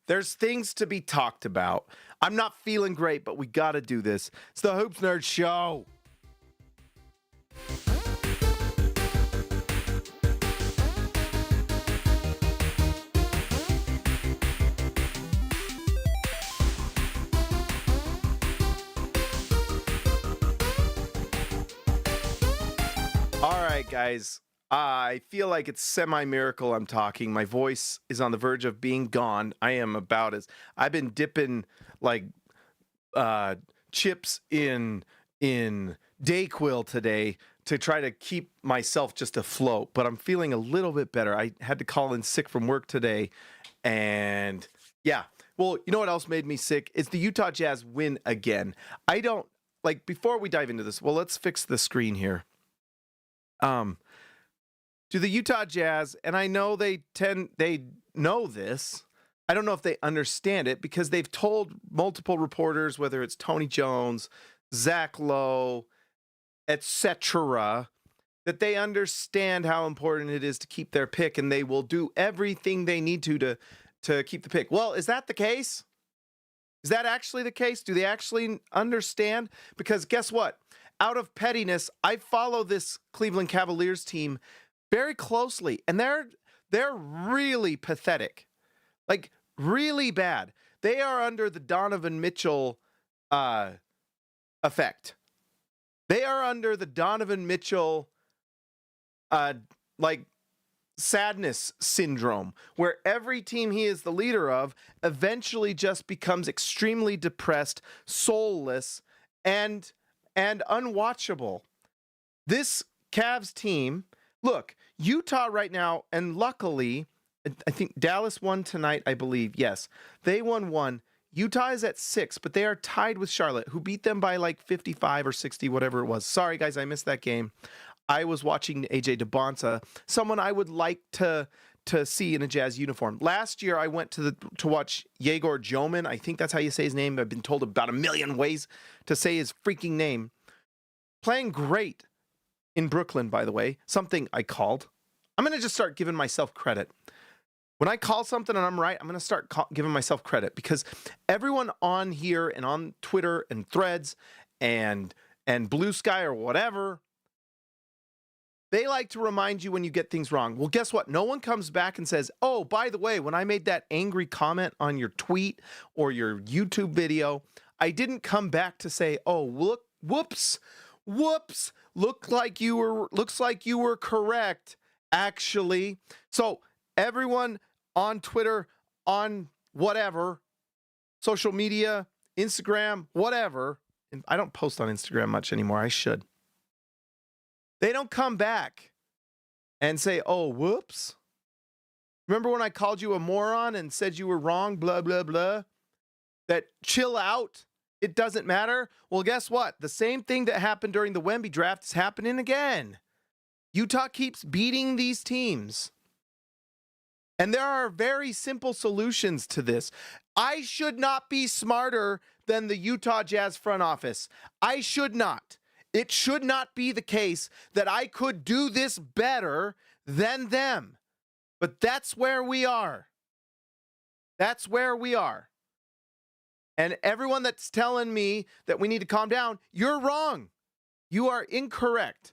There's things to be talked about. I'm not feeling great, but we got to do this. It's the Hoops Nerd Show. All right, guys. I feel like it's semi-miracle I'm talking. My voice is on the verge of being gone. I am about as I've been dipping like chips in Dayquil today to try to keep myself just afloat, but I'm feeling a little bit better. I had to call in sick from work today, and yeah. Well, you know what else made me sick? It's the Utah Jazz win again. I don't like before we dive into this. Well, let's fix the screen here. To the Utah Jazz, and I know they know this. I don't know if they understand it because they've told multiple reporters, whether it's Tony Jones, Zach Lowe, etc., that they understand how important it is to keep their pick, and they will do everything they need to keep the pick. Well, is that the case? Is that actually the case? Do they actually understand? Because guess what? Out of pettiness, I follow this Cleveland Cavaliers team very closely, and they're really pathetic, like really bad. They are under the Donovan Mitchell effect. They are under the Donovan Mitchell like sadness syndrome, where every team he is the leader of eventually just becomes extremely depressed, soulless, and unwatchable. This Cavs team, look, Utah right now, and luckily, I think Dallas won tonight, I believe. Yes, they won one. Utah is at 6, but they are tied with Charlotte, who beat them by like 55 or 60, whatever it was. Sorry, guys, I missed that game. I was watching AJ DeBonta, someone I would like to see in a Jazz uniform. Last year, I went to watch Yegor Joman. I think that's how you say his name. I've been told about a million ways to say his freaking name. Playing great in Brooklyn, by the way, something I called. I'm going to just start giving myself credit. When I call something and I'm right, I'm going to start giving myself credit, because everyone on here and on Twitter and Threads and Blue Sky or whatever, they like to remind you when you get things wrong. Well, guess what? No one comes back and says, oh, by the way, when I made that angry comment on your tweet or your YouTube video, I didn't come back to say, oh, look, whoops, looks like you were correct, actually. So everyone on Twitter, on whatever, social media, Instagram, whatever, and I don't post on Instagram much anymore. I should. They don't come back and say, oh, whoops. Remember when I called you a moron and said you were wrong, blah, blah, blah? That chill out. It doesn't matter. Well, guess what? The same thing that happened during the Wemby draft is happening again. Utah keeps beating these teams. And there are very simple solutions to this. I should not be smarter than the Utah Jazz front office. I should not. It should not be the case that I could do this better than them. But that's where we are. That's where we are. And everyone that's telling me that we need to calm down, you're wrong. You are incorrect,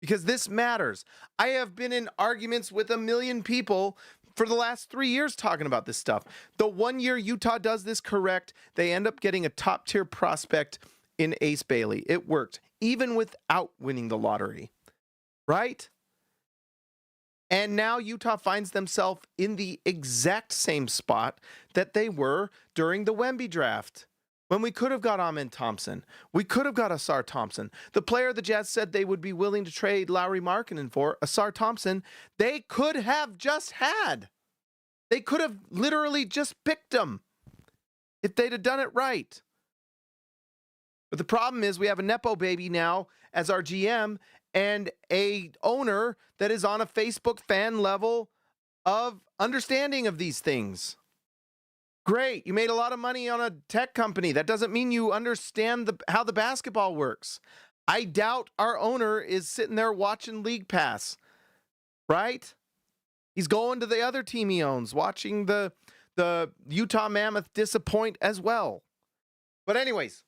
because this matters. I have been in arguments with a million people for the last 3 years talking about this stuff. The 1 year Utah does this correct, they end up getting a top-tier prospect in Ace Bailey. It worked, even without winning the lottery, right? And now Utah finds themselves in the exact same spot that they were during the Wemby draft, when we could have got Amen Thompson. We could have got Asar Thompson. The player the Jazz said they would be willing to trade Lauri Markkanen for, Asar Thompson, they could have just had. They could have literally just picked him if they'd have done it right. But the problem is we have a Nepo baby now as our GM, and a owner that is on a Facebook fan level of understanding of these things. Great, you made a lot of money on a tech company. That doesn't mean you understand how the basketball works. I doubt our owner is sitting there watching League Pass, right? He's going to the other team he owns, watching the the Utah Mammoth disappoint as well. But anyways,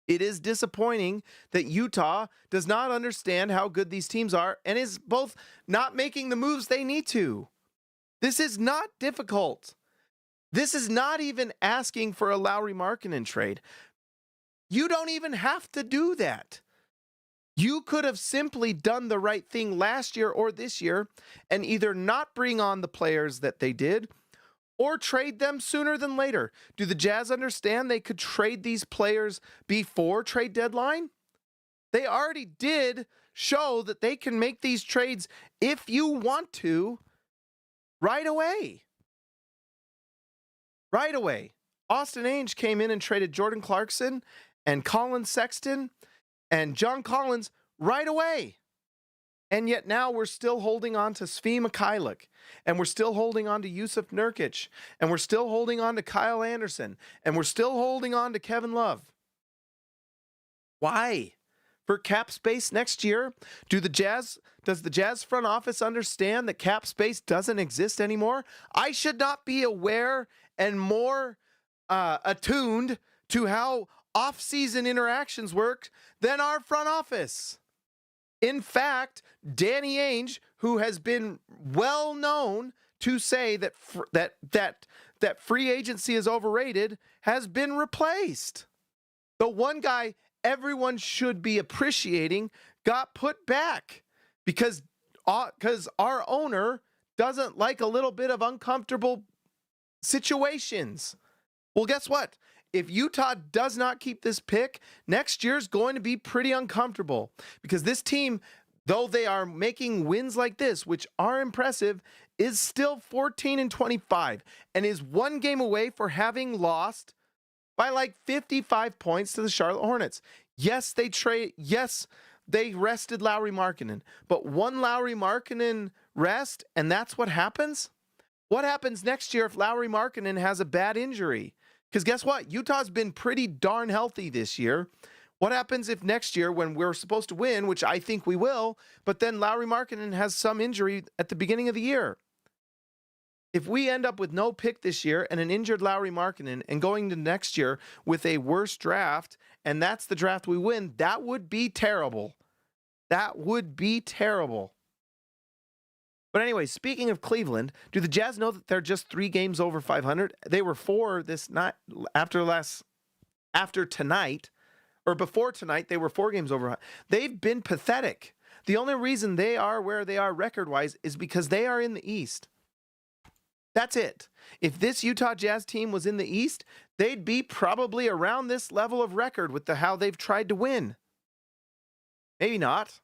it is disappointing that Utah does not understand how good these teams are and is both not making the moves they need to. This is not difficult. This is not even asking for a Lauri Markkanen trade. You don't even have to do that. You could have simply done the right thing last year or this year and either not bring on the players that they did or trade them sooner than later. Do the Jazz understand they could trade these players before trade deadline? They already did show that they can make these trades if you want to right away. Right away. Austin Ainge came in and traded Jordan Clarkson and Colin Sexton and John Collins right away. And yet now we're still holding on to Svi Mikhailiuk, and we're still holding on to Yusuf Nurkic, and we're still holding on to Kyle Anderson, and we're still holding on to Kevin Love. Why? For cap space next year? Does the Jazz front office understand that cap space doesn't exist anymore? I should not be aware and more attuned to how off-season interactions work than our front office. In fact, Danny Ainge, who has been well known to say that free agency is overrated, has been replaced. The one guy everyone should be appreciating got put back because our owner doesn't like a little bit of uncomfortable situations. Well, guess what? If Utah does not keep this pick, next year's going to be pretty uncomfortable because this team, though they are making wins like this, which are impressive, is still 14-25 and is one game away for having lost by like 55 points to the Charlotte Hornets. Yes, they rested Lauri Markkanen, but one Lauri Markkanen rest, and that's what happens? What happens next year if Lauri Markkanen has a bad injury? Because guess what? Utah's been pretty darn healthy this year. What happens if next year when we're supposed to win, which I think we will, but then Lauri Markkanen has some injury at the beginning of the year? If we end up with no pick this year and an injured Lauri Markkanen and going to next year with a worse draft, and that's the draft we win, that would be terrible. That would be terrible. But anyway, speaking of Cleveland, do the Jazz know that they're just 3 games over 500? They were 4 this night after tonight, or before tonight, they were 4 games over. They've been pathetic. The only reason they are where they are record-wise is because they are in the East. That's it. If this Utah Jazz team was in the East, they'd be probably around this level of record with how they've tried to win. Maybe not.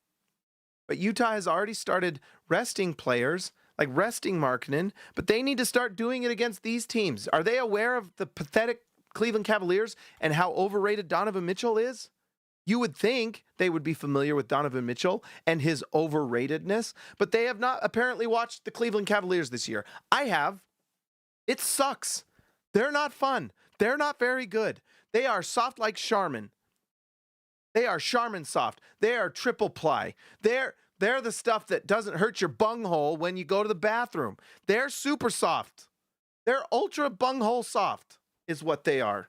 But Utah has already started resting players, like resting Markkanen, but they need to start doing it against these teams. Are they aware of the pathetic Cleveland Cavaliers and how overrated Donovan Mitchell is? You would think they would be familiar with Donovan Mitchell and his overratedness, but they have not apparently watched the Cleveland Cavaliers this year. I have. It sucks. They're not fun. They're not very good. They are soft like Charmin. They are Charmin soft. They are triple ply. They're the stuff that doesn't hurt your bunghole when you go to the bathroom. They're super soft. They're ultra bunghole soft is what they are.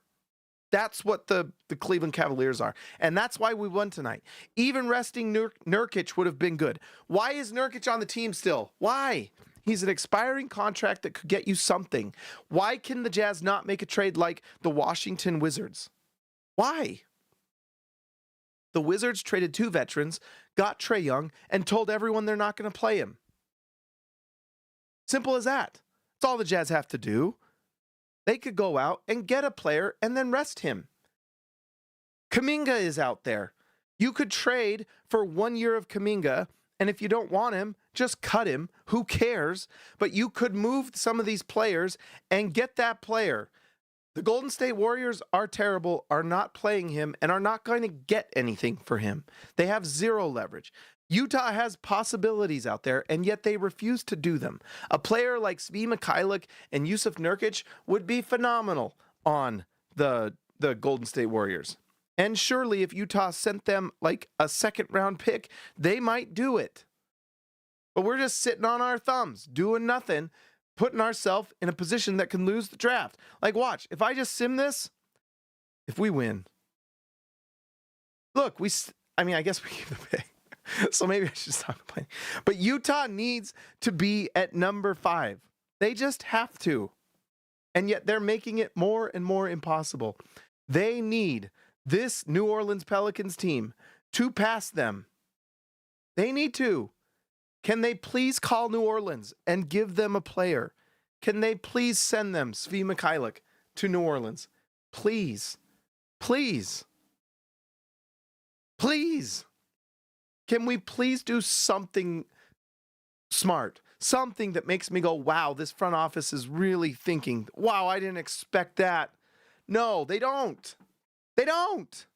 That's what the Cleveland Cavaliers are. And that's why we won tonight. Even resting Nurkic would have been good. Why is Nurkic on the team still? Why? He's an expiring contract that could get you something. Why can the Jazz not make a trade like the Washington Wizards? Why? The Wizards traded 2 veterans, got Trae Young, and told everyone they're not going to play him. Simple as that. That's all the Jazz have to do. They could go out and get a player and then rest him. Kuminga is out there. You could trade for 1 year of Kuminga, and if you don't want him, just cut him. Who cares? But you could move some of these players and get that player. The Golden State Warriors are terrible, are not playing him, and are not going to get anything for him. They have 0 leverage. Utah has possibilities out there, and yet they refuse to do them. A player like Svi Mikhailiuk and Yusuf Nurkic would be phenomenal on the Golden State Warriors. And surely if Utah sent them like a second-round pick, they might do it. But we're just sitting on our thumbs, doing nothing, putting ourselves in a position that can lose the draft. Like, watch, if I just sim this, if we win, look, I guess we keep the pick. So maybe I should stop complaining. But Utah needs to be at number 5. They just have to. And yet they're making it more and more impossible. They need this New Orleans Pelicans team to pass them. They need to. Can they please call New Orleans and give them a player? Can they please send them Svi Mikhailuk to New Orleans? Please. Please. Please. Can we please do something smart? Something that makes me go, wow, this front office is really thinking. Wow, I didn't expect that. No, they don't. They don't.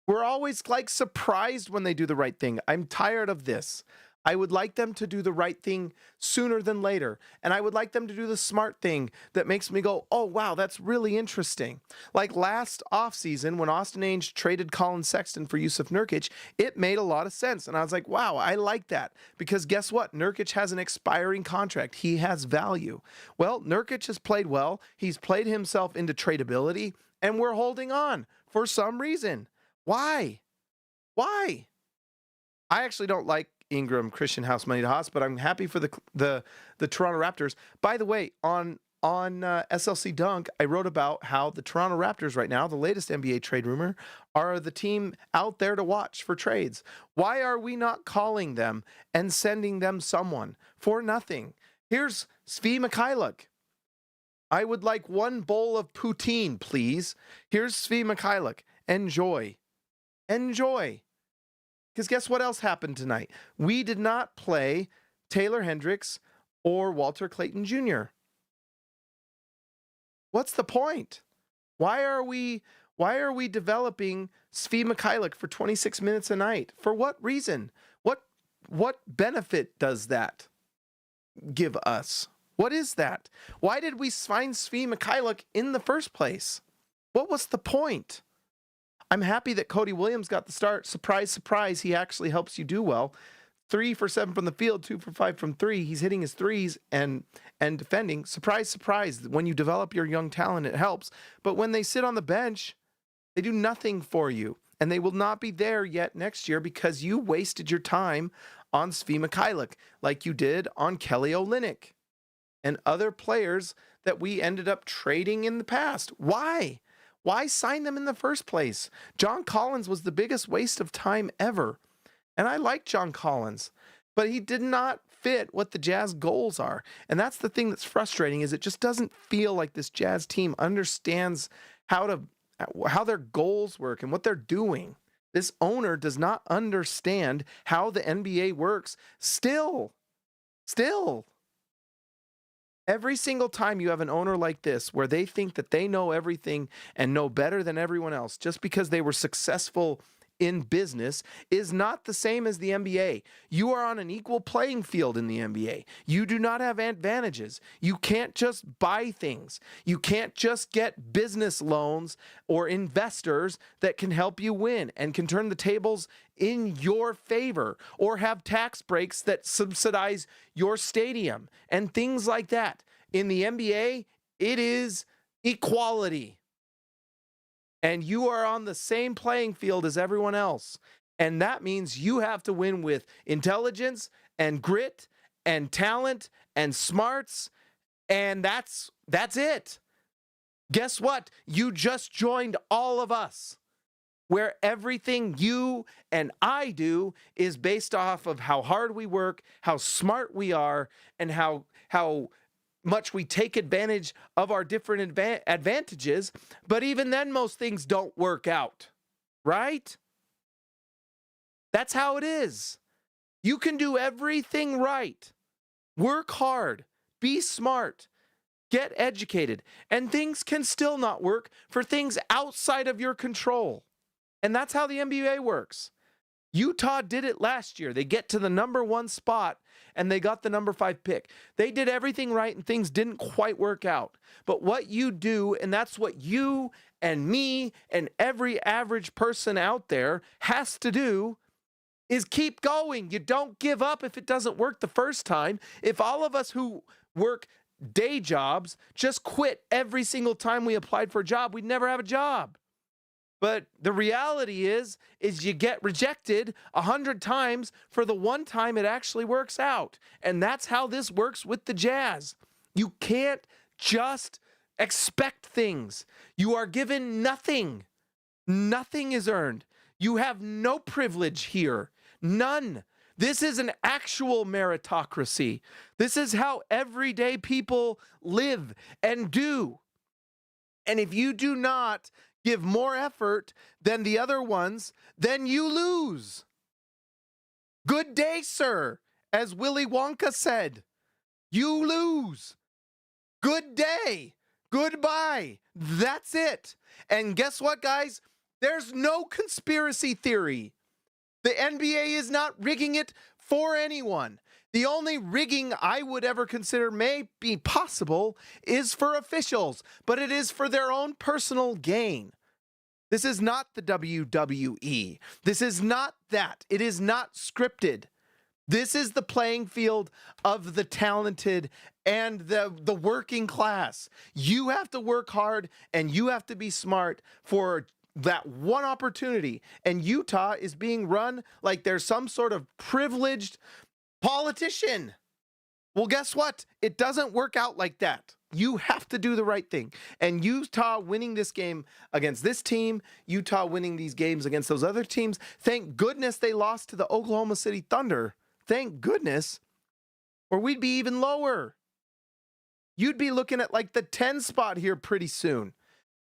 We're always like surprised when they do the right thing. I'm tired of this. I would like them to do the right thing sooner than later. And I would like them to do the smart thing that makes me go, oh, wow, that's really interesting. Like last offseason when Austin Ainge traded Colin Sexton for Yusuf Nurkic, it made a lot of sense. And I was like, wow, I like that. Because guess what? Nurkic has an expiring contract. He has value. Well, Nurkic has played well. He's played himself into tradability. And we're holding on for some reason. Why? Why? I actually don't like Ingram, Christian House, Money to Haas, but I'm happy for the Toronto Raptors. By the way, on SLC Dunk, I wrote about how the Toronto Raptors right now, the latest NBA trade rumor, are the team out there to watch for trades. Why are we not calling them and sending them someone for nothing? Here's Svi Mikhailuk. I would like one bowl of poutine, please. Here's Svi Mikhailuk. Enjoy. Enjoy. Because guess what else happened tonight? We did not play Taylor Hendricks or Walter Clayton Jr. What's the point? Why are we developing Svi Mikhailuk for 26 minutes a night? For what reason? What benefit does that give us? What is that? Why did we find Svi Mikhailuk in the first place? What was the point? I'm happy that Cody Williams got the start. Surprise, surprise, he actually helps you do well. 3 for 7 from the field, 2 for 5 from 3. He's hitting his threes and defending. Surprise, surprise. When you develop your young talent, it helps. But when they sit on the bench, they do nothing for you. And they will not be there yet next year because you wasted your time on Svi Mikhailuk like you did on Kelly Olynyk and other players that we ended up trading in the past. Why? Why sign them in the first place? John Collins was the biggest waste of time ever. And I like John Collins, but he did not fit what the Jazz goals are. And that's the thing that's frustrating is it just doesn't feel like this Jazz team understands how their goals work and what they're doing. This owner does not understand how the NBA works. Still. Every single time you have an owner like this where they think that they know everything and know better than everyone else just because they were successful in business is not the same as the NBA. You are on an equal playing field in the NBA. You do not have advantages. You can't just buy things. You can't just get business loans or investors that can help you win and can turn the tables in your favor or have tax breaks that subsidize your stadium and things like that. In the NBA, it is equality. And you are on the same playing field as everyone else. And that means you have to win with intelligence and grit and talent and smarts. And that's it. Guess what? You just joined all of us, where everything you and I do is based off of how hard we work, how smart we are, and how much we take advantage of our different advantages. But even then, most things don't work out, right? That's how it is. You can do everything right. Work hard. Be smart. Get educated. And things can still not work for things outside of your control. And that's how the NBA works. Utah did it last year. They get to the number 1 spot and they got the number 5 pick. They did everything right and things didn't quite work out. But what you do, and that's what you and me and every average person out there has to do, is keep going. You don't give up if it doesn't work the first time. If all of us who work day jobs just quit every single time we applied for a job, we'd never have a job. But the reality is you get rejected 100 times for the one time it actually works out. And that's how this works with the Jazz. You can't just expect things. You are given nothing. Nothing is earned. You have no privilege here. None. This is an actual meritocracy. This is how everyday people live and do. And if you do not give more effort than the other ones, then you lose. Good day, sir, as Willy Wonka said. You lose. Good day. Goodbye. That's it. And guess what, guys? There's no conspiracy theory. The NBA is not rigging it for anyone. The only rigging I would ever consider may be possible is for officials, but it is for their own personal gain. This is not the WWE. This is not that. It is not scripted. This is the playing field of the talented and the working class. You have to work hard and you have to be smart for that one opportunity. And Utah is being run like there's some sort of privileged politician. Well, guess what? It doesn't work out like that. You have to do the right thing. And Utah winning this game against this team, Utah winning these games against those other teams, thank goodness they lost to the Oklahoma City Thunder. Thank goodness. Or we'd be even lower. You'd be looking at like the 10 spot here pretty soon.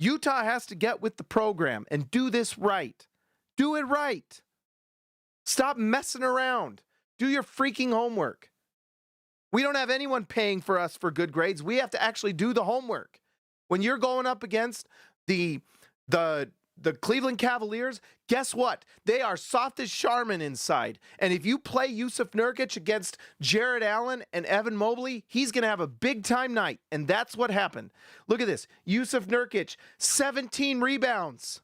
Utah has to get with the program and do this right. Do it right. Stop messing around. Do your freaking homework. We don't have anyone paying for us for good grades. We have to actually do the homework. When you're going up against the Cleveland Cavaliers, guess what? They are soft as Charmin inside. And if you play Yusuf Nurkic against Jared Allen and Evan Mobley, he's going to have a big time night. And that's what happened. Look at this. Yusuf Nurkic, 17 rebounds.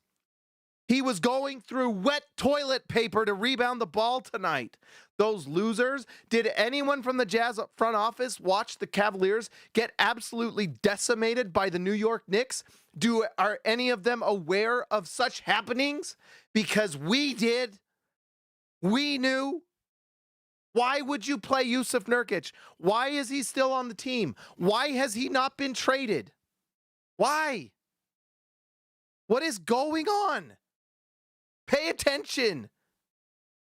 He was going through wet toilet paper to rebound the ball tonight. Those losers. Did anyone from the Jazz front office watch the Cavaliers get absolutely decimated by the New York Knicks? Are any of them aware of such happenings? Because we did. We knew. Why would you play Yusuf Nurkic? Why is he still on the team? Why has he not been traded? Why? What is going on? Pay attention.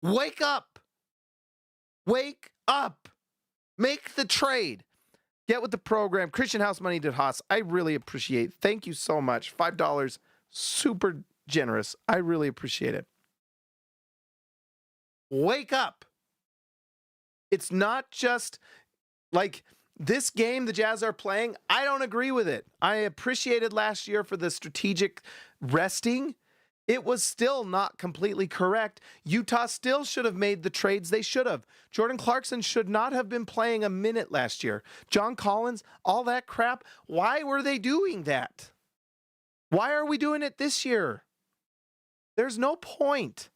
Wake up. Wake up. Make the trade. Get with the program. Christian House Money did Haas. I really appreciate it. Thank you so much. $5. Super generous. I really appreciate it. Wake up. It's not just like this game the Jazz are playing. I don't agree with it. I appreciated last year for the strategic resting. It was still not completely correct. Utah still should have made the trades they should have. Jordan Clarkson should not have been playing a minute last year. John Collins, all that crap. Why were they doing that? Why are we doing it this year? There's no point.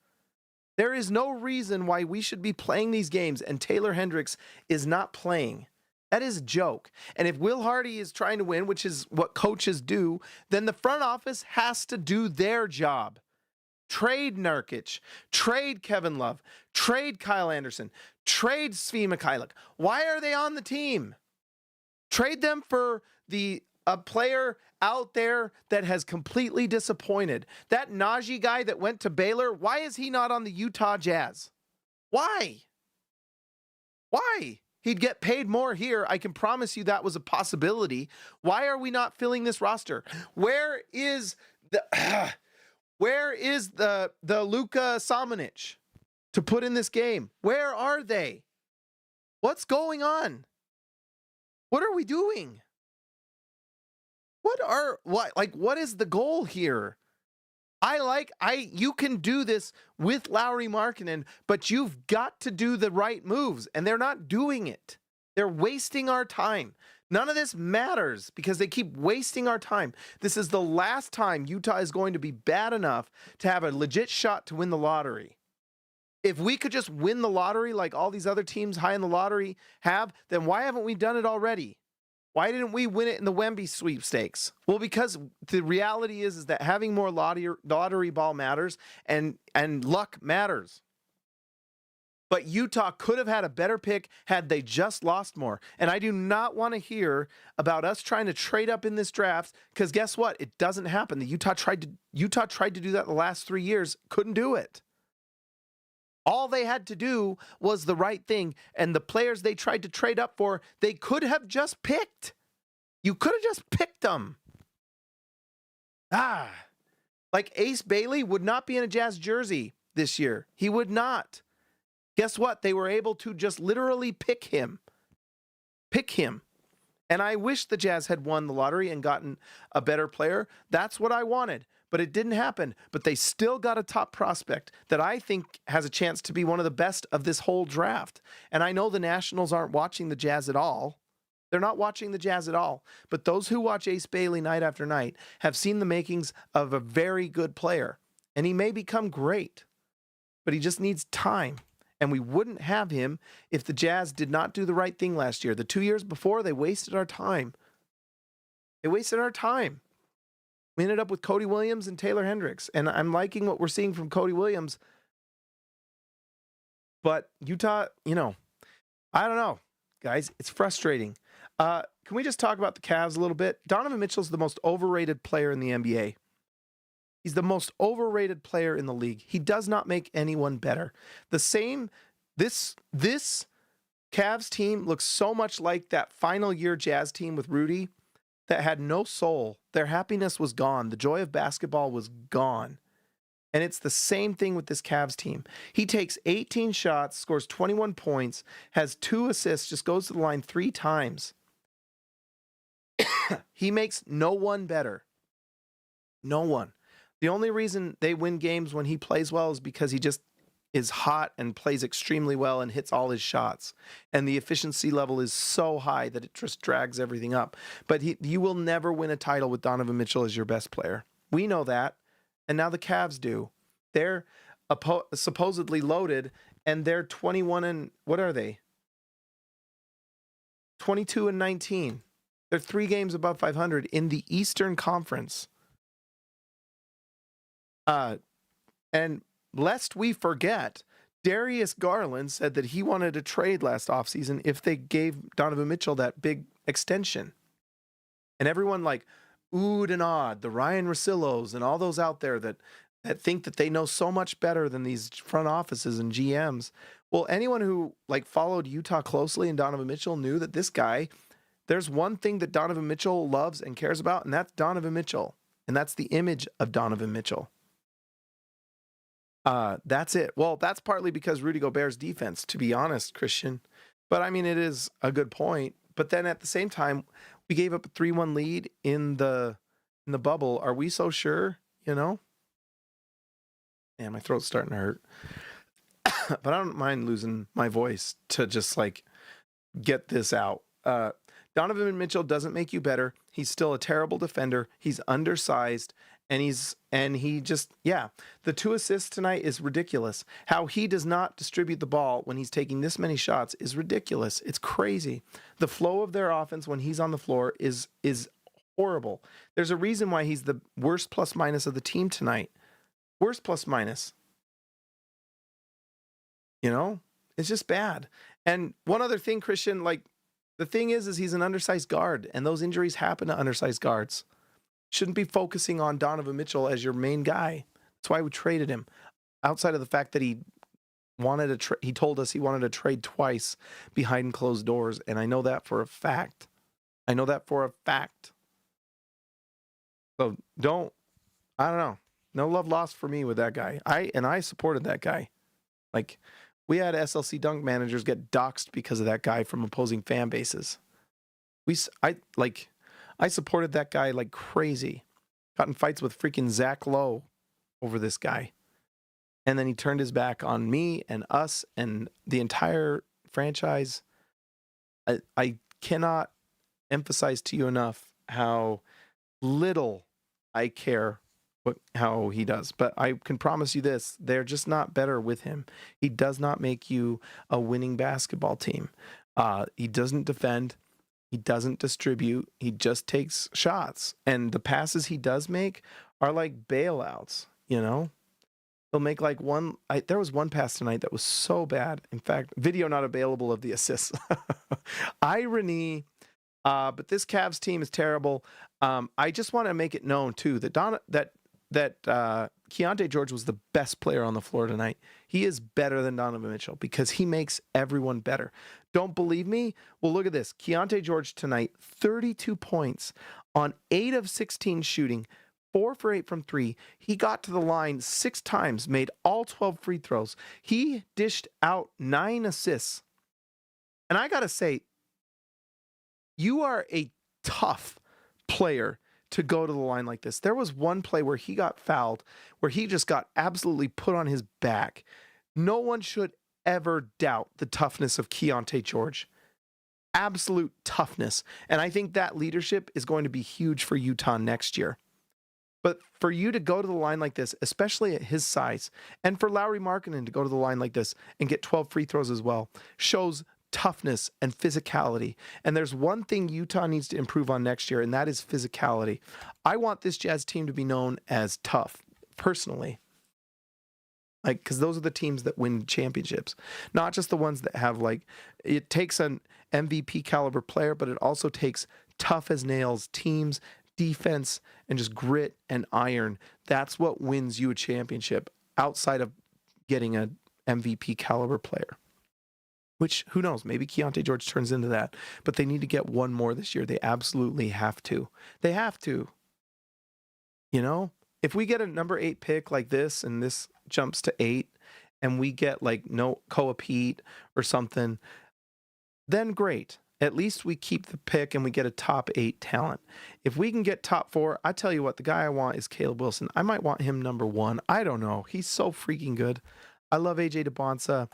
There is no reason why we should be playing these games and Taylor Hendricks is not playing. That is a joke. And if Will Hardy is trying to win, which is what coaches do, then the front office has to do their job. Trade Nurkic, trade Kevin Love, trade Kyle Anderson, trade Svi Mikhailuk. Why are they on the team? Trade them for a player out there that has completely disappointed. That Najee guy that went to Baylor, why is he not on the Utah Jazz? Why? Why? He'd get paid more here. I can promise you that was a possibility. Why are we not filling this roster? Where is the Luka Samanic to put in this game? Where are they? What's going on? What are we doing? What is the goal here? You can do this with Lauri Markkanen, but you've got to do the right moves, and they're not doing it. They're wasting our time. None of this matters because they keep wasting our time. This is the last time Utah is going to be bad enough to have a legit shot to win the lottery. If we could just win the lottery like all these other teams high in the lottery have, then why haven't we done it already? Why didn't we win it in the Wemby sweepstakes? Well, because the reality is that having more lottery ball matters and luck matters. But Utah could have had a better pick had they just lost more. And I do not want to hear about us trying to trade up in this draft, because guess what? It doesn't happen. Utah tried to do that the last 3 years, couldn't do it. All they had to do was the right thing, and the players they tried to trade up for, they could have just picked. You could have just picked them. Like Ace Bailey would not be in a Jazz jersey this year. He would not. Guess what? They were able to just literally pick him. Pick him. And I wish the Jazz had won the lottery and gotten a better player. That's what I wanted. But it didn't happen. But they still got a top prospect that I think has a chance to be one of the best of this whole draft. And I know the Nationals aren't watching the Jazz at all. They're not watching the Jazz at all. But those who watch Ace Bailey night after night have seen the makings of a very good player. And he may become great. But he just needs time. And we wouldn't have him if the Jazz did not do the right thing last year. The 2 years before, they wasted our time. They wasted our time. We ended up with Cody Williams and Taylor Hendricks. And I'm liking what we're seeing from Cody Williams. But Utah, I don't know. Guys, it's frustrating. Can we just talk about the Cavs a little bit? Donovan Mitchell's the most overrated player in the NBA. He's the most overrated player in the league. He does not make anyone better. This Cavs team looks so much like that final year Jazz team with Rudy that had no soul. Their happiness was gone. The joy of basketball was gone. And it's the same thing with this Cavs team. He takes 18 shots, scores 21 points, has 2 assists, just goes to the line 3 times. He makes no one better. No one. The only reason they win games when he plays well is because he just is hot and plays extremely well and hits all his shots. And the efficiency level is so high that it just drags everything up. But you will never win a title with Donovan Mitchell as your best player. We know that. And now the Cavs do. They're supposedly loaded, and they're 21 and, what are they? 22 and 19. They're 3 games above 500 in the Eastern Conference. And lest we forget, Darius Garland said that he wanted to trade last offseason if they gave Donovan Mitchell that big extension. And everyone oohed and awed, the Ryan Russillos and all those out there that think that they know so much better than these front offices and GMs. Well, anyone who followed Utah closely and Donovan Mitchell knew that this guy, there's one thing that Donovan Mitchell loves and cares about, and that's Donovan Mitchell. And that's the image of Donovan Mitchell. That's it. Well, that's partly because Rudy Gobert's defense, to be honest, Christian. But I mean, it is a good point. But then at the same time, we gave up a 3-1 lead in the bubble. Are we so sure? Man, my throat's starting to hurt. But I don't mind losing my voice to just get this out. Donovan Mitchell doesn't make you better. He's still a terrible defender. He's undersized. And the 2 assists tonight is ridiculous. How he does not distribute the ball when he's taking this many shots is ridiculous. It's crazy. The flow of their offense when he's on the floor is horrible. There's a reason why he's the worst plus minus of the team tonight. Worst plus minus. It's just bad. And one other thing, Christian, the thing is he's an undersized guard, and those injuries happen to undersized guards. Shouldn't be focusing on Donovan Mitchell as your main guy. That's why we traded him. Outside of the fact that he told us he wanted to trade twice behind closed doors, and I know that for a fact. So I don't know. No love lost for me with that guy. I supported that guy. We had SLC Dunk managers get doxxed because of that guy from opposing fan bases. I supported that guy like crazy. Got in fights with freaking Zach Lowe over this guy. And then he turned his back on me and us and the entire franchise. I cannot emphasize to you enough how little I care how he does. But I can promise you this, they're just not better with him. He does not make you a winning basketball team. He doesn't defend. He doesn't distribute. He just takes shots. And the passes he does make are like bailouts, you know? He'll make like one. There was one pass tonight that was so bad. In fact, video not available of the assists. Irony. But this Cavs team is terrible. I just want to make it known too that Keyonte George was the best player on the floor tonight. He is better than Donovan Mitchell because he makes everyone better. Don't believe me? Well, look at this. Keyonte George tonight, 32 points on 8 of 16 shooting, 4 for 8 from 3. He got to the line 6 times, made all 12 free throws. He dished out 9 assists. And I got to say, you are a tough player to go to the line like this. There was one play where he got fouled, where he just got absolutely put on his back. No one should ever doubt the toughness of Keyonte George. Absolute toughness. And I think that leadership is going to be huge for Utah next year. But for you to go to the line like this, especially at his size, and for Lauri Markkanen to go to the line like this and get 12 free throws as well, shows toughness and physicality. And there's one thing Utah needs to improve on next year, and that is physicality. I want this Jazz team to be known as tough, personally. Like, because those are the teams that win championships, not just the ones that have, like, it takes an MVP caliber player, but it also takes tough as nails teams, defense, and just grit and iron. That's what wins you a championship outside of getting an MVP caliber player. Which, who knows, maybe Keyonte George turns into that. But they need to get one more this year. They absolutely have to. They have to. You know? If we get a number 8 pick like this, and this jumps to 8, and we get like no Koa Pete or something, then great. At least we keep the pick and we get a top 8 talent. If we can get top 4, I tell you what, the guy I want is Caleb Wilson. I might want him number 1. I don't know. He's so freaking good. I love AJ DeBonsa.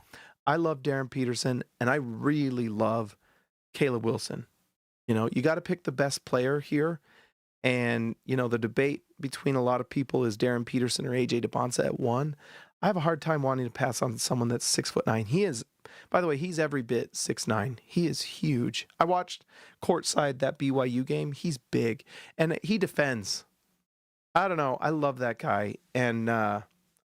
I love Darren Peterson, and I really love Caleb Wilson. You know, you got to pick the best player here. And, you know, the debate between a lot of people is Darren Peterson or AJ DeBonsa at 1. I have a hard time wanting to pass on someone that's 6'9". He is, by the way, he's every bit 6'9". He is huge. I watched courtside that BYU game. He's big, and he defends. I don't know. I love that guy. And,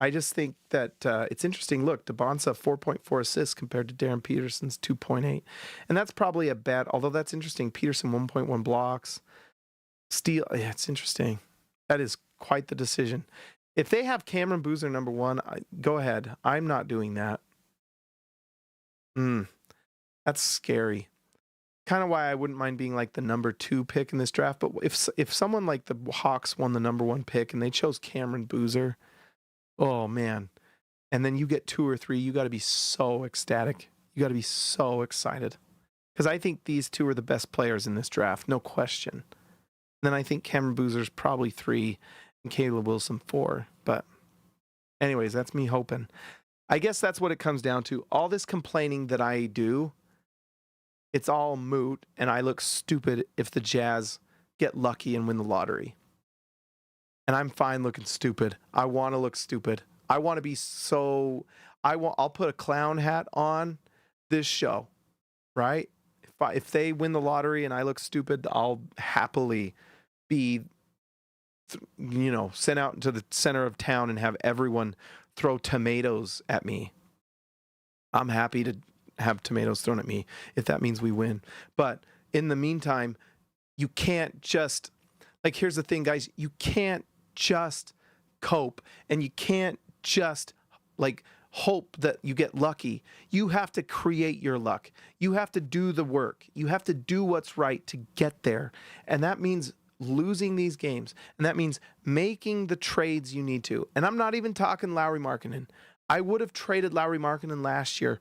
I just think that it's interesting. Look, DeBonsa 4.4 assists compared to Darren Peterson's 2.8. And that's probably a bad, although that's interesting. Peterson 1.1 blocks. Steal, yeah, it's interesting. That is quite the decision. If they have Cameron Boozer number 1, go ahead. I'm not doing that. That's scary. Kind of why I wouldn't mind being like the number 2 pick in this draft. But if someone like the Hawks won the number 1 pick and they chose Cameron Boozer, oh, man. And then you get 2 or 3, you got to be so ecstatic. You got to be so excited. Because I think these 2 are the best players in this draft, no question. Then I think Cameron Boozer's probably 3 and Caleb Wilson 4. But anyways, that's me hoping. I guess that's what it comes down to. All this complaining that I do, it's all moot, and I look stupid if the Jazz get lucky and win the lottery. And I'm fine looking stupid. I want to look stupid. I want to be so... I'll put a clown hat on this show, right? If they win the lottery and I look stupid, I'll happily be, sent out into the center of town and have everyone throw tomatoes at me. I'm happy to have tomatoes thrown at me if that means we win. But in the meantime, you can't just... Like, here's the thing, guys. You can't just cope, and you can't just like hope that you get lucky. You have to create your luck. You have to do the work. You have to do what's right to get there. And that means losing these games. And that means making the trades you need to. And I'm not even talking Lauri Markkanen. I would have traded Lauri Markkanen last year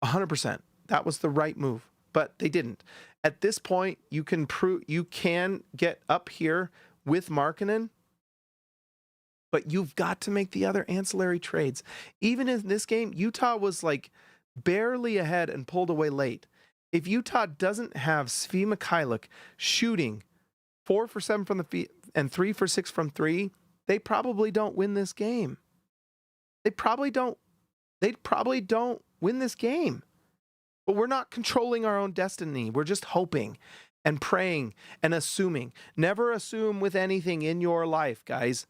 100%. That was the right move, but they didn't. At this point, you can get up here with Markkanen, but you've got to make the other ancillary trades. Even in this game, Utah was like barely ahead and pulled away late. If Utah doesn't have Svi Mikhailuk shooting 4 for 7 from the field and 3 for 6 from 3, they probably don't win this game. They probably don't win this game. But we're not controlling our own destiny. We're just hoping and praying and assuming. Never assume with anything in your life, guys.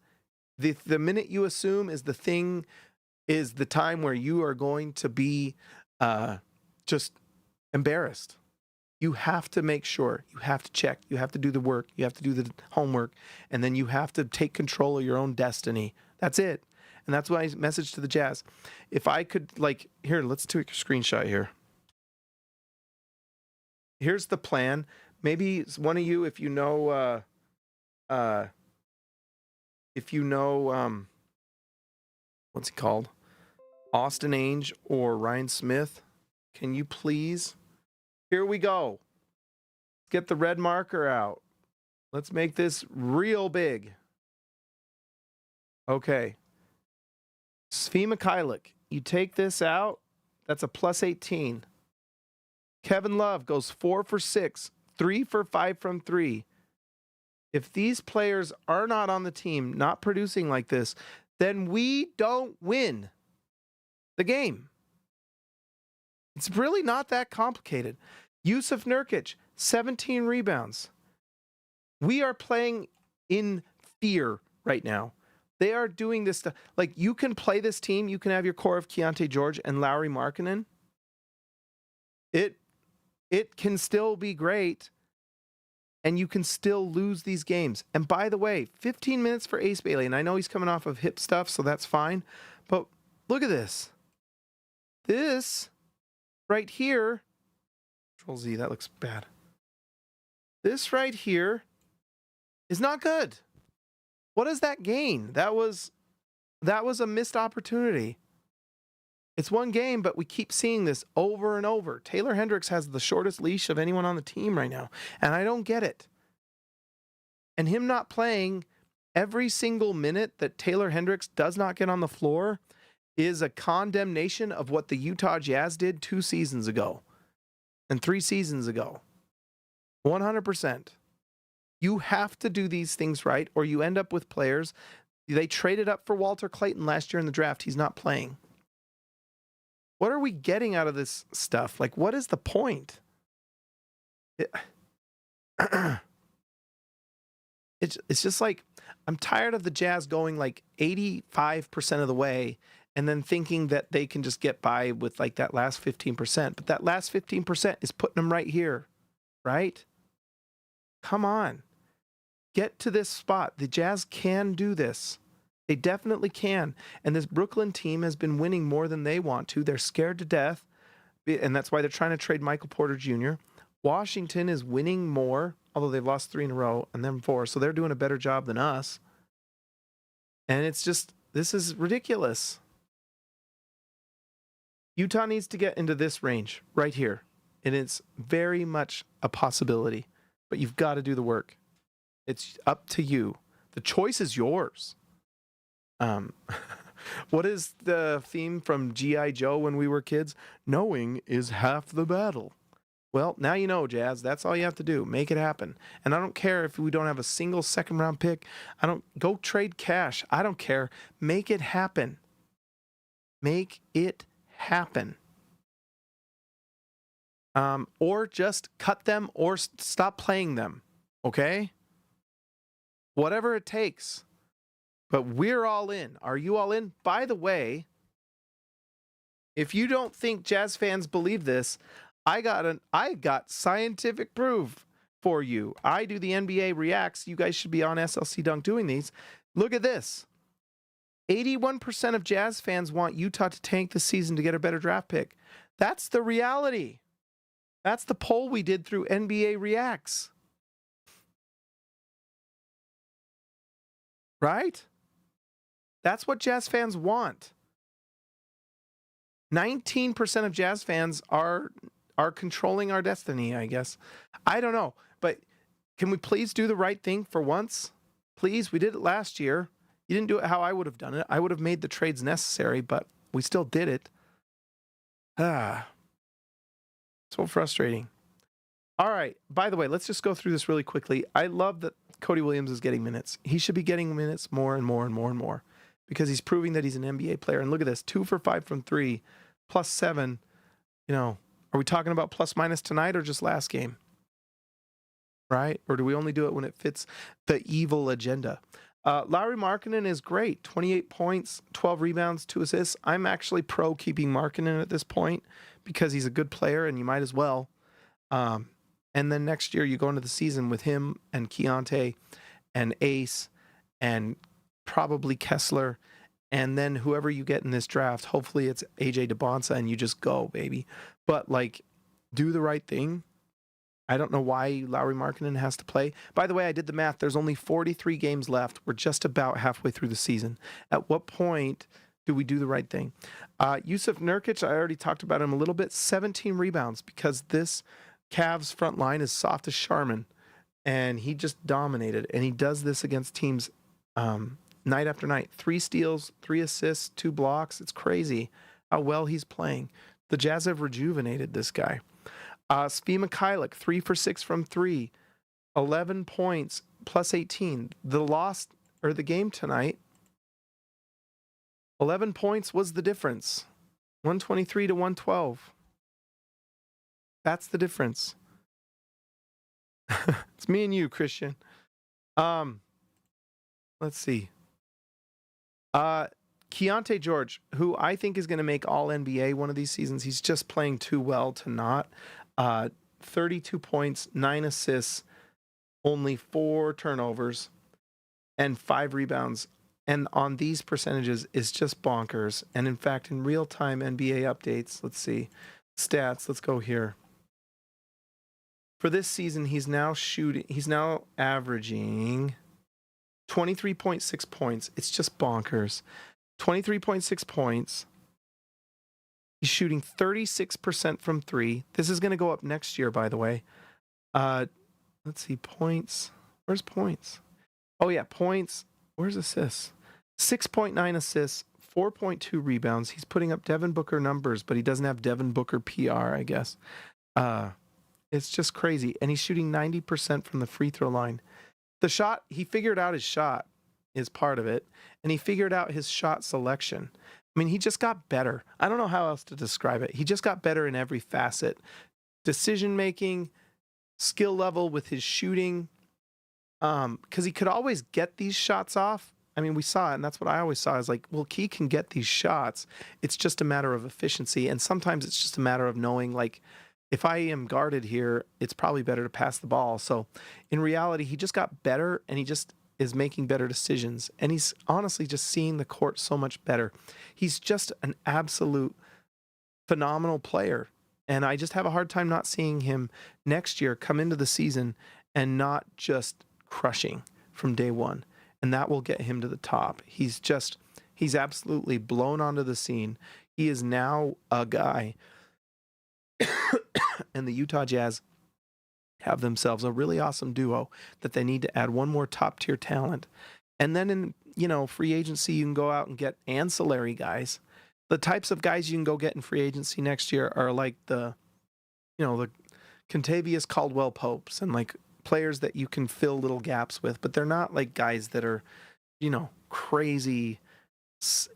The minute you assume is the time where you are going to be just embarrassed. You have to make sure, you have to check, you have to do the work, you have to do the homework, and then you have to take control of your own destiny. That's it. And that's my message to the Jazz. If I could, here, let's take a screenshot here. Here's the plan. Maybe one of you, if you know, what's he called? Austin Ainge or Ryan Smith, can you please? Here we go. Get the red marker out. Let's make this real big. Okay. Svi Mikhailiuk, you take this out, that's a plus 18. Kevin Love goes 4 for 6, 3 for 5 from 3. If these players are not on the team, not producing like this, then we don't win the game. It's really not that complicated. Yusuf Nurkic, 17 rebounds. We are playing in fear right now. They are doing this stuff. Like, you can play this team. You can have your core of Keyonte George and Lauri Markkanen. It can still be great, and you can still lose these games. And by the way, 15 minutes for Ace Bailey, and I know he's coming off of hip stuff, so that's fine. But look at this. This right here, Control Z, that looks bad. This right here is not good. What does that gain? That was a missed opportunity. It's one game, but we keep seeing this over and over. Taylor Hendricks has the shortest leash of anyone on the team right now, and I don't get it. And him not playing every single minute that Taylor Hendricks does not get on the floor is a condemnation of what the Utah Jazz did 2 seasons ago and 3 seasons ago. 100%. You have to do these things right, or you end up with players. They traded up for Walter Clayton last year in the draft. He's not playing. What are we getting out of this stuff? Like, what is the point? It's just like, I'm tired of the Jazz going like 85% of the way and then thinking that they can just get by with like that last 15%. But that last 15% is putting them right here, right? Come on. Get to this spot. The Jazz can do this. They definitely can. And this Brooklyn team has been winning more than they want to. They're scared to death, and that's why they're trying to trade Michael Porter Jr. Washington is winning more, although they've lost 3 in a row and then 4, so they're doing a better job than us. And it's just, this is ridiculous. Utah needs to get into this range right here, and it's very much a possibility, but you've got to do the work. It's up to you. The choice is yours. What is the theme from G.I. Joe when we were kids? Knowing is half the battle. Well, now you know, Jazz. That's all you have to do. Make it happen. And I don't care if we don't have a single second-round pick. Go trade cash. I don't care. Make it happen. Make it happen. Or just cut them or stop playing them. Okay? Whatever it takes. But we're all in. Are you all in? By the way, if you don't think Jazz fans believe this, I got scientific proof for you. I do the NBA Reacts. You guys should be on SLC Dunk doing these. Look at this. 81% of Jazz fans want Utah to tank this season to get a better draft pick. That's the reality. That's the poll we did through NBA Reacts. Right? That's what Jazz fans want. 19% of Jazz fans are controlling our destiny, I guess. I don't know. But can we please do the right thing for once? Please, we did it last year. You didn't do it how I would have done it. I would have made the trades necessary, but we still did it. So frustrating. All right. By the way, let's just go through this really quickly. I love that Cody Williams is getting minutes. He should be getting minutes more and more and more and more because he's proving that he's an NBA player. And look at this, 2 for 5 from 3, +7. Are we talking about plus minus tonight or just last game? Right? Or do we only do it when it fits the evil agenda? Lauri Markkanen is great. 28 points, 12 rebounds, 2 assists. I'm actually pro keeping Markkanen at this point because he's a good player and you might as well. And then next year you go into the season with him and Keyonte and Ace and probably Kessler. And then whoever you get in this draft, hopefully it's AJ DeBonsa and you just go, baby. But do the right thing. I don't know why Lauri Markkanen has to play. By the way, I did the math. There's only 43 games left. We're just about halfway through the season. At what point do we do the right thing? Yusuf Nurkic, I already talked about him a little bit. 17 rebounds because this Cavs front line is soft as Charmin. And he just dominated. And he does this against teams night after night. 3 steals, 3 assists, 2 blocks. It's crazy how well he's playing. The Jazz have rejuvenated this guy. Svi Mikhailiuk, 3 for 6 from 3, 11 points, +18. The game tonight, 11 points was the difference. 123 to 112. That's the difference. It's me and you, Christian. Let's see. Keyonte George, who I think is going to make all NBA one of these seasons. He's just playing too well to not. 32 points, 9 assists, only 4 turnovers, and 5 rebounds. And on these percentages is just bonkers. And in fact, in real-time NBA updates, let's see, stats, let's go here. For this season, he's now averaging 23.6 points. It's just bonkers. 23.6 points. He's shooting 36% from 3. This is going to go up next year, by the way. Let's see, points. Where's points? Oh, yeah, points. Where's assists? 6.9 assists, 4.2 rebounds. He's putting up Devin Booker numbers, but he doesn't have Devin Booker PR, I guess. It's just crazy. And he's shooting 90% from the free throw line. The shot, he figured out his shot is part of it. And he figured out his shot selection. I mean, he just got better. I don't know how else to describe it. He just got better in every facet. Decision-making, skill level with his shooting. Because he could always get these shots off. I mean, we saw it, and that's what I always saw. Is Key can get these shots. It's just a matter of efficiency. And sometimes it's just a matter of knowing, if I am guarded here, it's probably better to pass the ball. So in reality, he just got better, and he just is making better decisions. And he's honestly just seeing the court so much better. He's just an absolute phenomenal player. And I just have a hard time not seeing him next year come into the season and not just crushing from day one. And that will get him to the top. He's absolutely blown onto the scene. He is now a guy. And the Utah Jazz have themselves a really awesome duo that they need to add one more top-tier talent. And then in, free agency, you can go out and get ancillary guys. The types of guys you can go get in free agency next year are the Contavious Caldwell Popes and players that you can fill little gaps with, but they're not guys that are, crazy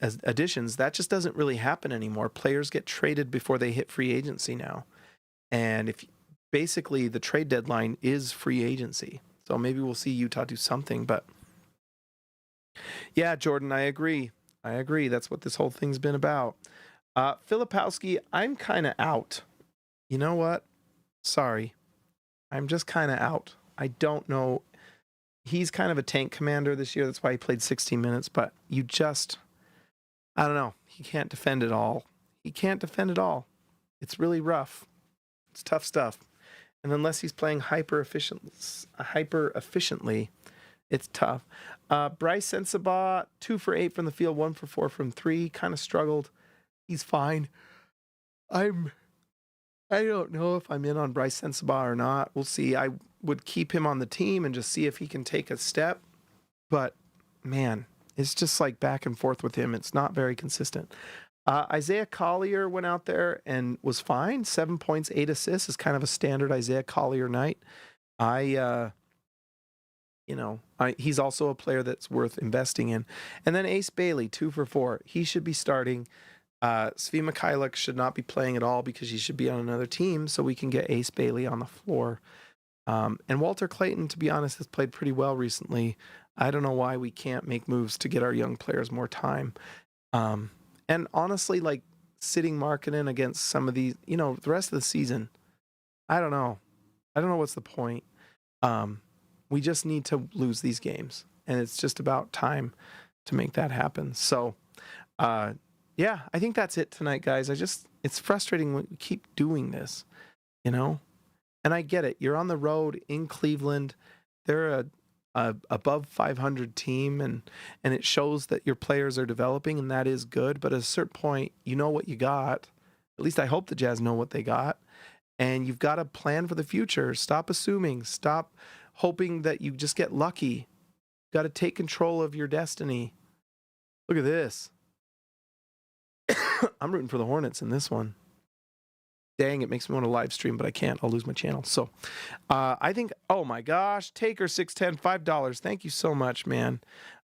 additions. That just doesn't really happen anymore. Players get traded before they hit free agency now. And basically the trade deadline is free agency. So maybe we'll see Utah do something, but yeah, Jordan, I agree. That's what this whole thing's been about. Filipowski, I'm kind of out. You know what? Sorry. I'm just kind of out. I don't know. He's kind of a tank commander this year. That's why he played 16 minutes, but I don't know. He can't defend it all. It's really rough. It's tough stuff. And unless he's playing hyper efficiently, it's tough. Bryce Sensabaugh, 2 for 8 from the field, 1 for 4 from 3. Kind of struggled. He's fine. I don't know if I'm in on Bryce Sensabaugh or not. We'll see. I would keep him on the team and just see if he can take a step. But, man, it's just back and forth with him. It's not very consistent. Isaiah Collier went out there and was fine. 7 points, 8 assists is kind of a standard Isaiah Collier night. I He's also a player that's worth investing in. And then Ace Bailey, 2 for 4. He should be starting. Svi Mikhailuk should not be playing at all because he should be on another team so we can get Ace Bailey on the floor. And Walter Clayton, to be honest, has played pretty well recently. I don't know why we can't make moves to get our young players more time. And honestly, like sitting Markkanen against some of these, the rest of the season, I don't know. I don't know what's the point. We just need to lose these games, and it's just about time to make that happen. So, yeah, I think that's it tonight, guys. It's frustrating when we keep doing this, and I get it. You're on the road in Cleveland. They're a above 500 team, and it shows that your players are developing, and that is good. But at a certain point, you know what you got. At least I hope the Jazz know what they got. And you've got to plan for the future. Stop assuming. Stop hoping that you just get lucky. You've got to take control of your destiny. Look at this. I'm rooting for the Hornets in this one. Dang, it makes me want to live stream, but I can't. I'll lose my channel. So I think, oh my gosh, Taker 610, $5. Thank you so much, man.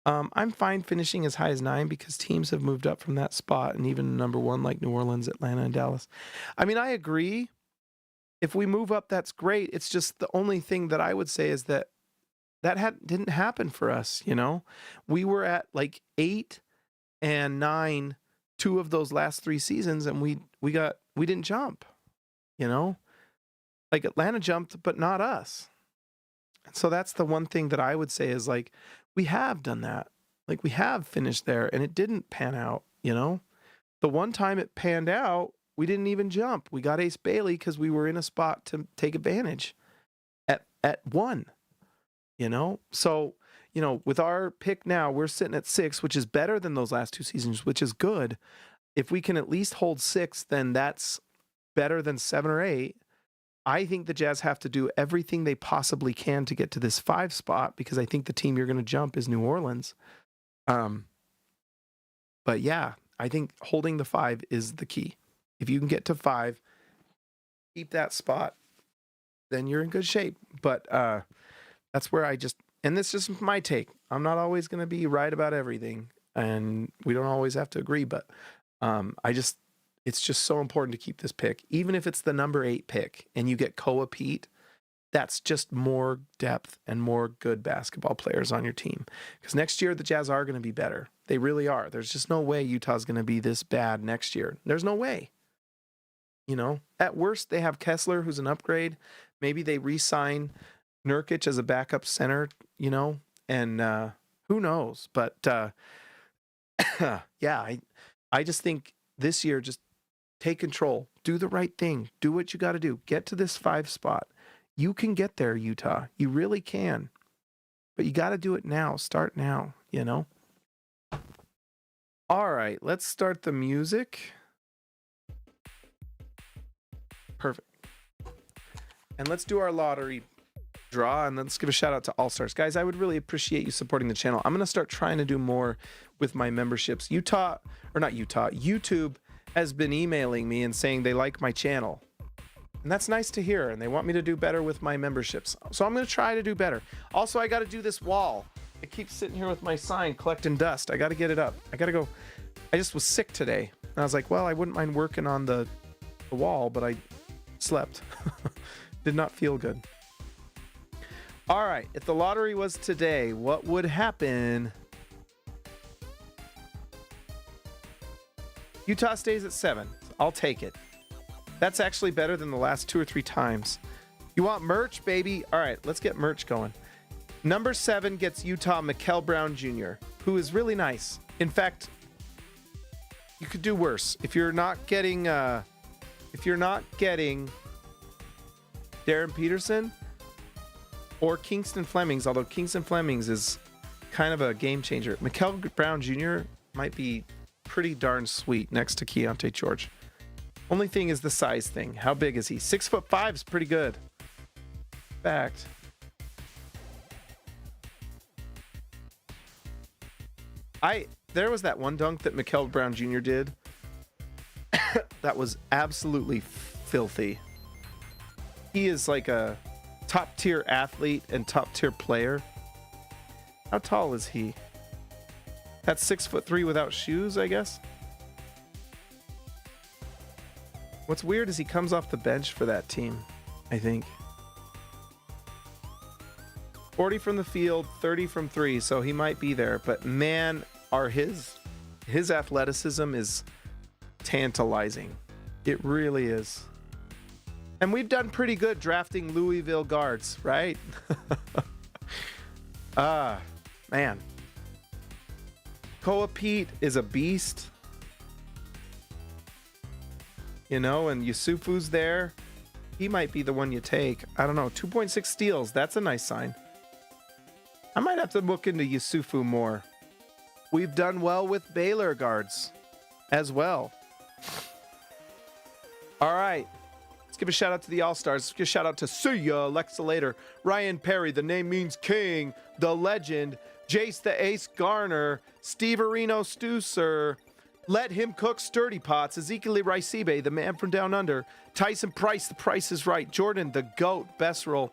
I'm fine finishing as high as 9 because teams have moved up from that spot, and even number 1 like New Orleans, Atlanta, and Dallas. I mean, I agree. If we move up, that's great. It's just the only thing that I would say is that didn't happen for us, We were at like 8 and 9, 2 of those last 3 seasons, and we didn't jump, Like Atlanta jumped, but not us. And so that's the one thing that I would say is like, we have done that. Like we have finished there, and it didn't pan out, The one time it panned out, we didn't even jump. We got Ace Bailey because we were in a spot to take advantage at 1, So, with our pick now, we're sitting at 6, which is better than those last 2 seasons, which is good. If we can at least hold 6, then that's better than 7 or 8. I think the Jazz have to do everything they possibly can to get to this 5 spot because I think the team you're going to jump is New Orleans. But yeah, I think holding the 5 is the key. If you can get to 5, keep that spot, then you're in good shape. But that's where and this is just my take. I'm not always going to be right about everything, and we don't always have to agree, but it's just so important to keep this pick. Even if it's the number 8 pick and you get Koa Pete, that's just more depth and more good basketball players on your team. Because next year, the Jazz are going to be better. They really are. There's just no way Utah's going to be this bad next year. There's no way. At worst, they have Kessler, who's an upgrade. Maybe they re-sign Nurkic as a backup center, and who knows? But yeah, I just think this year, just take control, do the right thing, do what you got to do, get to this 5 spot. You can get there, Utah. You really can. But you got to do it now. Start now, All right, let's start the music. Perfect. And let's do our lottery draw, and let's give a shout out to All-Stars. Guys, I would really appreciate you supporting the channel. I'm going to start trying to do more with my memberships. YouTube has been emailing me and saying they like my channel. And that's nice to hear, and they want me to do better with my memberships. So I'm going to try to do better. Also, I got to do this wall. I keep sitting here with my sign collecting dust. I got to get it up. I got to go. I just was sick today. And I was like, well, I wouldn't mind working on the wall, but I slept. Did not feel good. All right, if the lottery was today, what would happen? Utah stays at 7. I'll take it. That's actually better than the last 2 or 3 times. You want merch, baby? All right, let's get merch going. Number 7 gets Utah Mikal Brown Jr., who is really nice. In fact, you could do worse. If you're not getting Darren Peterson or Kingston Flemings, although Kingston Flemings is kind of a game changer. Mikal Brown Jr. might be pretty darn sweet next to Keyonte George. Only thing is the size thing. How big is he? 6'5" is pretty good. Fact. There was that one dunk that Mikal Brown Jr. did. That was absolutely filthy. He is like a top tier athlete and top tier player. How tall is he? That's 6'3" without shoes, I guess. What's weird is he comes off the bench for that team, I think. 40 from the field, 30 from three, so he might be there. But man, his athleticism is tantalizing. It really is. And we've done pretty good drafting Louisville guards, right? Man. Koa Pete is a beast. You know, and Yusufu's there. He might be the one you take. I don't know. 2.6 steals. That's a nice sign. I might have to look into Yusufu more. We've done well with Baylor guards as well. All right. Let's give a shout out to the All-Stars. Let's give a shout out to See Ya, Alexa Later, Ryan Perry, the name means king, the legend, Jace the Ace Garner, Steve Areno Stusser, Let Him Cook Sturdy Pots, Ezekiel Raisibe, the man from down under, Tyson Price, the price is right, Jordan the GOAT, best roll,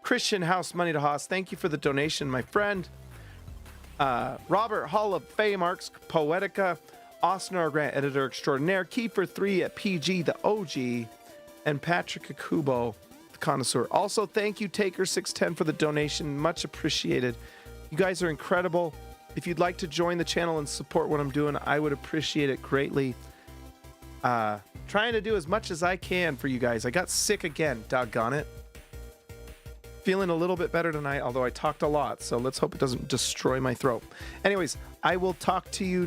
Christian House, Money to Haas, thank you for the donation, my friend. Robert Hall of Fame, Arcs Poetica, Austin R. Grant, editor extraordinaire, Kiefer 3 at PG, the OG, and Patrick Akubo, the connoisseur. Also, thank you, Taker610, for the donation. Much appreciated. You guys are incredible. If you'd like to join the channel and support what I'm doing, I would appreciate it greatly. Trying to do as much as I can for you guys. I got sick again, doggone it. Feeling a little bit better tonight, although I talked a lot, so let's hope it doesn't destroy my throat. Anyways, I will talk to you